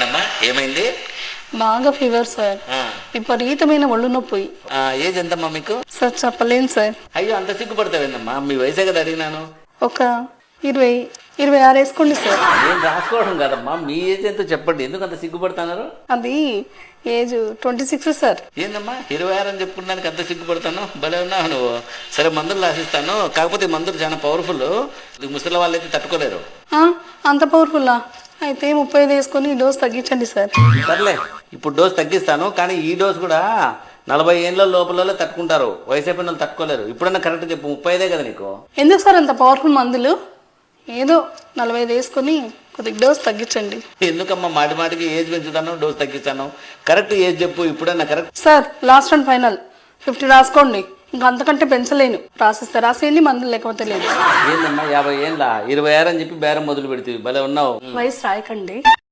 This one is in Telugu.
చెప్పండి అమ్మా, ఏమైంది? బాగా ఫీవర్ సార్, విపరీతమైన ఒళ్ళు నొప్పి. ఏజ్ ఎంతమ్మా మీకు? సార్ చెప్పలేను సార్. అయ్యో, అంత సిగ్గుపడతావేందమ్మా? మీ వయసే కదా అడిగినాను. ఒక 26 వేసుకోండి సార్. నేను రాసుకోవడం కదమ్మా, మీ ఏజ్ ఎంతో చెప్పండి. ఎందుకు అంత సిగ్గుపడుతున్నారు? అది ఏజ్ 26 సార్. ఏందమ్మా 26 అని చెప్పుకున్నానికి అంత సిగ్గుపడతాను? భలే ఉన్నావు నువ్వు. సరే, మందులు రాసిస్తాను. కాకపోతే ఈ మందులు చాలా పవర్ఫుల్, ముసలి వాళ్ళు అయితే తట్టుకోలేరు. అంత పవర్ఫుల్లా? అయితే 35 వేసుకొని డోస్ తగ్గించండి సార్. సర్లే, ఇప్పుడు డోస్ తగ్గిస్తాను. కానీ ఈ డోస్ కూడా 40 ఏళ్ళ లోపల తట్టుకుంటారు, వయసు అయిపోయిన వాళ్ళు తట్టుకోలేరు. ఇప్పుడన్నా కరెక్ట్ చెప్పు, 35 కదా నీకు? ఎందుకు సార్ అంత పవర్ఫుల్ మందులు? ఏదో 45 వేసుకొని కొద్దిగా డోస్ తగ్గించండి. ఎందుకమ్మా మాటి మాటికి ఏజ్ పెంచుతాను, డోస్ తగ్గిస్తాను? కరెక్ట్ ఏజ్ చెప్పు ఇప్పుడన్నా. Correct sir, last and final 50 రాసుకోండి. ఇంకా అంతకంటే పెంచలేను. రాసిస్తే రాసేయండి, మందులు లేకపోతే లేదు. ఏందమ్మా 50 ఏళ్ళ 26 అని చెప్పి బేరం మొదలు పెడితే భలే ఉన్నావు. వయసు రాయకండి.